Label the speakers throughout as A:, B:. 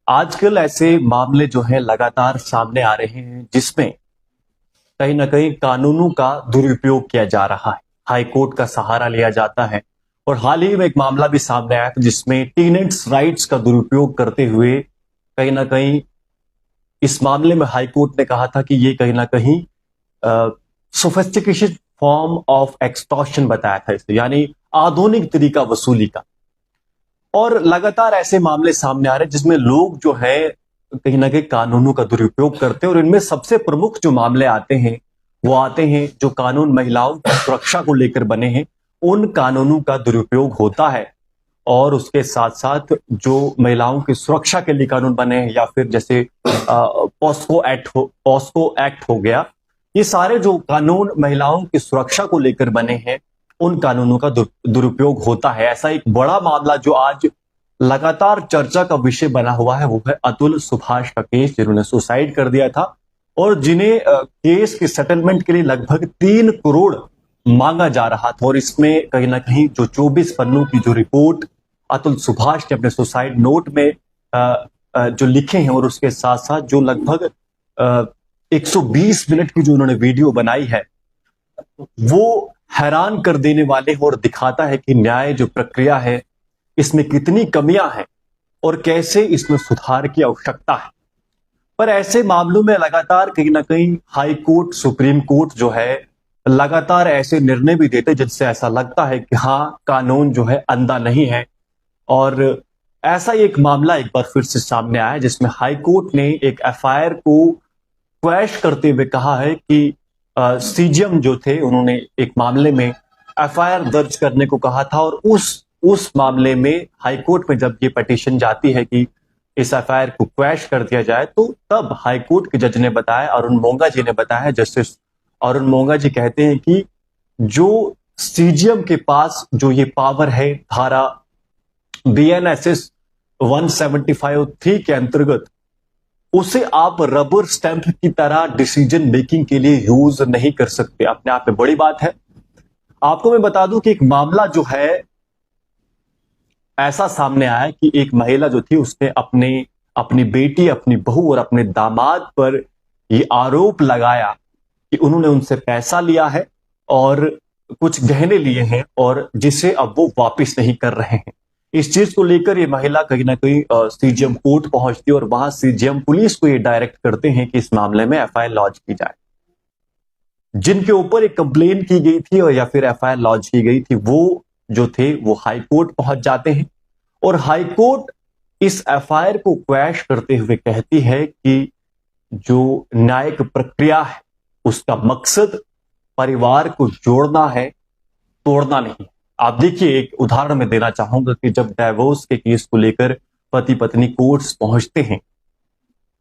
A: आजकल ऐसे मामले जो हैं लगातार सामने आ रहे हैं जिसमें कहीं ना कहीं कानूनों का दुरुपयोग किया जा रहा है। हाई कोर्ट का सहारा लिया जाता है और हाल ही में एक मामला भी सामने आया था जिसमें टीनेज राइट्स का दुरुपयोग करते हुए कहीं ना कहीं इस मामले में हाई कोर्ट ने कहा था कि ये कहीं ना कहीं सोफिस्टिकेशन फॉर्म ऑफ एक्सटॉर्शन बताया था इसे, यानी आधुनिक तरीका वसूली का। और लगातार ऐसे मामले सामने आ रहे हैं जिसमें लोग जो है कहीं ना कहीं कानूनों का दुरुपयोग करते हैं और इनमें सबसे प्रमुख जो मामले आते हैं वो आते हैं जो कानून महिलाओं की सुरक्षा को लेकर बने हैं, उन कानूनों का दुरुपयोग होता है। और उसके साथ साथ जो महिलाओं की सुरक्षा के लिए कानून बने हैं या फिर जैसे पॉस्को एक्ट हो गया, ये सारे जो कानून महिलाओं की सुरक्षा को लेकर बने हैं उन कानूनों का दुरुपयोग होता है। ऐसा एक बड़ा मामला जो आज लगातार चर्चा का विषय बना हुआ है वो है अतुल सुभाष का केस, जिन्होंने सुसाइड कर दिया था और जिन्हें केस के सेटलमेंट के लिए लगभग 3 करोड़ मांगा जा रहा था। और इसमें कहीं ना कहीं जो 24 पन्नों की जो रिपोर्ट अतुल सुभाष ने अपने सुसाइड नोट में जो लिखे हैं और उसके साथ साथ जो लगभग 120 मिनट की जो उन्होंने वीडियो बनाई है वो हैरान कर देने वाले और दिखाता है कि न्याय जो प्रक्रिया है इसमें कितनी कमियां हैं और कैसे इसमें सुधार की आवश्यकता है। पर ऐसे मामलों में लगातार कहीं ना कहीं हाई कोर्ट, सुप्रीम कोर्ट जो है लगातार ऐसे निर्णय भी देते जिससे ऐसा लगता है कि हाँ, कानून जो है अंधा नहीं है। और ऐसा एक मामला एक बार फिर से सामने आया जिसमें हाई कोर्ट ने एक एफआईआर को क्वैश करते हुए कहा है कि सीजीएम जो थे उन्होंने एक मामले में एफआईआर दर्ज करने को कहा था और उस मामले में हाई कोर्ट में जब ये पिटीशन जाती है कि इस एफआईआर को क्वैश कर दिया जाए, तो तब हाई कोर्ट के जज ने बताया, अरुण मोंगा जी ने बताया, जस्टिस अरुण मोंगा जी कहते हैं कि जो सीजीएम के पास जो ये पावर है धारा बीएनएसएस 175(3) के अंतर्गत, उसे आप रबर स्टैंप की तरह डिसीजन मेकिंग के लिए यूज नहीं कर सकते। अपने आप में बड़ी बात है। आपको मैं बता दूं कि एक मामला जो है ऐसा सामने आया कि एक महिला जो थी उसने अपनी बेटी, अपनी बहू और अपने दामाद पर यह आरोप लगाया कि उन्होंने उनसे पैसा लिया है और कुछ गहने लिए हैं और जिसे अब वो वापस नहीं कर रहे हैं। इस चीज को लेकर ये महिला कहीं ना कहीं सीजीएम कोर्ट पहुंचती है और वहां सीजीएम पुलिस को ये डायरेक्ट करते हैं कि इस मामले में एफआईआर लॉन्च की जाए। जिनके ऊपर एक कंप्लेन की गई थी और या फिर एफआईआर लॉन्च की गई थी वो जो थे वो हाई कोर्ट पहुंच जाते हैं और हाई कोर्ट इस एफआईआर को क्वैश करते हुए कहती है कि जो न्यायिक प्रक्रिया है उसका मकसद परिवार को जोड़ना है, तोड़ना नहीं। आप देखिए, एक उदाहरण मैं देना चाहूंगा कि जब डाइवोर्स के केस को लेकर पति पत्नी कोर्ट्स पहुंचते हैं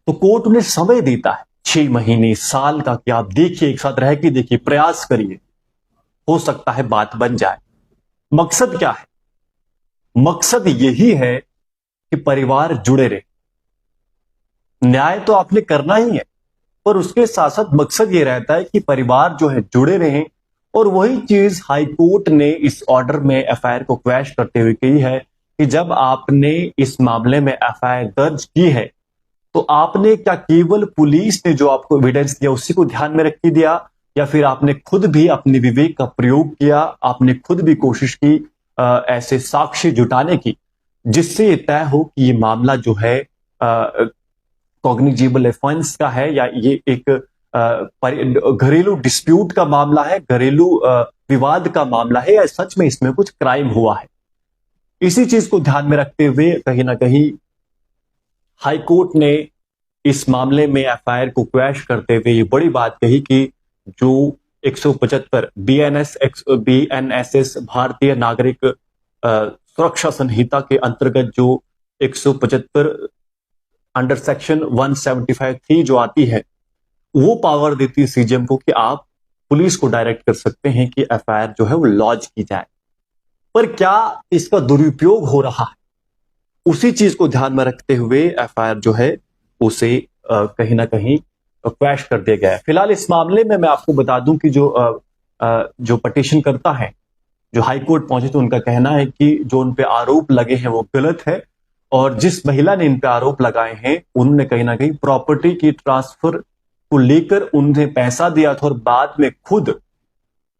A: तो कोर्ट उन्हें समय देता है 6 महीने, साल का, कि आप देखिए, एक साथ रह के देखिए, प्रयास करिए, हो सकता है बात बन जाए। मकसद क्या है? मकसद यही है कि परिवार जुड़े रहे। न्याय तो आपने करना ही है पर उसके साथ साथ मकसद यह रहता है कि परिवार जो है जुड़े रहें। और वही चीज हाई कोर्ट ने इस ऑर्डर में एफआईआर को क्वैश करते हुए कही है कि जब आपने इस मामले में एफआईआर दर्ज की है तो आपने क्या केवल पुलिस ने जो आपको एविडेंस दिया उसी को ध्यान में रख के दिया, या फिर आपने खुद भी अपने विवेक का प्रयोग किया, आपने खुद भी कोशिश की ऐसे साक्ष्य जुटाने की जिससे ये तय हो कि ये मामला जो है कॉग्निजेबल ऑफेंस का है या ये एक घरेलू डिस्प्यूट का मामला है, घरेलू विवाद का मामला है, या सच में इसमें कुछ क्राइम हुआ है। इसी चीज को ध्यान में रखते हुए कहीं ना कहीं हाई कोर्ट ने इस मामले में एफआईआर को क्वैश करते हुए ये बड़ी बात कही कि जो 175 बीएनएसएस भारतीय नागरिक सुरक्षा संहिता के अंतर्गत जो 175 अंडर सेक्शन 175(3) जो आती है वो पावर देती है सीजीएम को कि आप पुलिस को डायरेक्ट कर सकते हैं कि एफआईआर जो है वो लॉन्च की जाए। पर क्या इसका दुरुपयोग हो रहा है, उसी चीज को ध्यान में रखते हुए एफआईआर जो है उसे कहीं ना कहीं क्वैश कर दिया गया है। फिलहाल इस मामले में मैं आपको बता दूं कि जो पिटीशन करता है, जो हाई कोर्ट पहुंचे, तो उनका कहना है कि जो उन पे आरोप लगे हैं वो गलत है और जिस महिला ने इन पे आरोप लगाए हैं उन्होंने कहीं ना कहीं प्रॉपर्टी की ट्रांसफर को लेकर उन्हें पैसा दिया था और बाद में खुद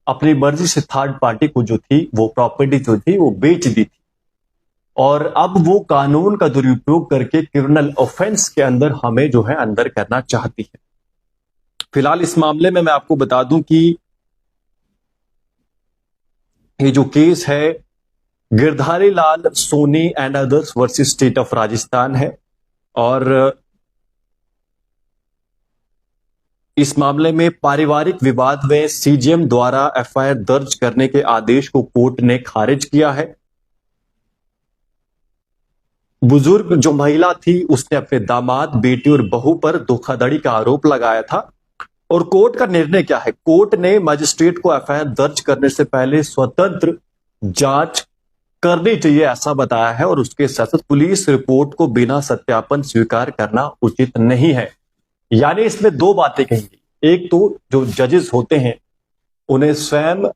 A: अपनी मर्जी से थर्ड पार्टी को जो थी वो प्रॉपर्टी जो थी वो बेच दी थी और अब वो कानून का दुरुपयोग करके क्रिमिनल ऑफेंस के अंदर हमें जो है अंदर करना चाहती है। फिलहाल इस मामले में मैं आपको बता दूं कि ये जो केस है Girdhari Lal Soni and others versus state of Rajasthan है और इस मामले में पारिवारिक विवाद में सीजीएम द्वारा एफआईआर दर्ज करने के आदेश को कोर्ट ने खारिज किया है। बुजुर्ग जो महिला थी उसने अपने दामाद, बेटी और बहू पर धोखाधड़ी का आरोप लगाया था और कोर्ट का निर्णय क्या है? कोर्ट ने मजिस्ट्रेट को एफआईआर दर्ज करने से पहले स्वतंत्र जांच करनी चाहिए ऐसा बताया है और उसके साथ साथ पुलिस रिपोर्ट को बिना सत्यापन स्वीकार करना उचित नहीं है। यानी इसमें दो बातें कहेंगी, एक तो जो जजेस होते हैं उन्हें स्वयं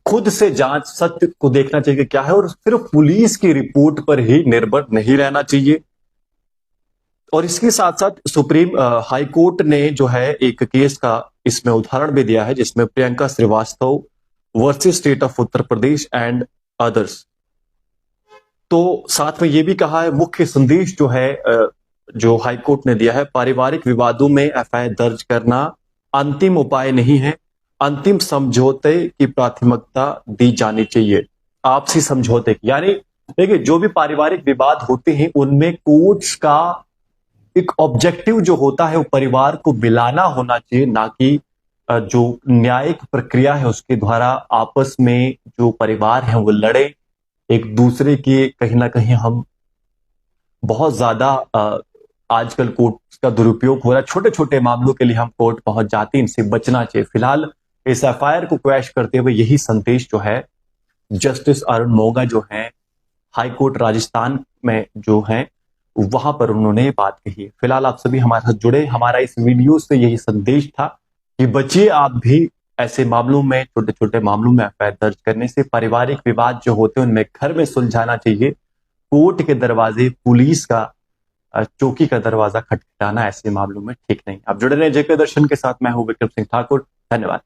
A: खुद से जांच सत्य को देखना चाहिए कि क्या है और सिर्फ पुलिस की रिपोर्ट पर ही निर्भर नहीं रहना चाहिए। और इसके साथ साथ सुप्रीम हाई कोर्ट ने जो है एक केस का इसमें उदाहरण भी दिया है जिसमें Priyanka Srivastava versus state of Uttar Pradesh and others. तो साथ में यह भी कहा है, मुख्य संदेश जो है जो हाई कोर्ट ने दिया है, पारिवारिक विवादों में एफआईआर दर्ज करना अंतिम उपाय नहीं है, अंतिम समझौते की प्राथमिकता दी जानी चाहिए, आपसी समझौते। यानी देखिए जो भी पारिवारिक विवाद होते हैं उनमें कोर्ट्स का एक ऑब्जेक्टिव जो होता है वो परिवार को मिलाना होना चाहिए, ना कि जो न्यायिक प्रक्रिया है उसके द्वारा आपस में जो परिवार है वो लड़े एक दूसरे के। कहीं ना कहीं हम बहुत ज्यादा आजकल कोर्ट का दुरुपयोग हो रहा है, छोटे छोटे मामलों के लिए हम कोर्ट पहुंच जाते हैं, इनसे बचना चाहिए। फिलहाल इस एफआईआर को क्रैश करते हुए यही संदेश जो है जस्टिस अरुण मोगा जो है हाई कोर्ट राजस्थान में जो है वहां पर उन्होंने बात कही है। फिलहाल आप सभी हमारे साथ जुड़े, हमारा इस वीडियो से यही संदेश था कि बचिए आप भी ऐसे मामलों में, छोटे छोटे मामलों में एफआईआर दर्ज करने से। पारिवारिक विवाद जो होते हैं उनमें घर में सुलझाना चाहिए, कोर्ट के दरवाजे, पुलिस का चौकी का दरवाजा खटखटाना ऐसे मामलों में ठीक नहीं। आप जुड़े रहे जेके दर्शन के साथ, मैं हूं विक्रम सिंह ठाकुर, धन्यवाद।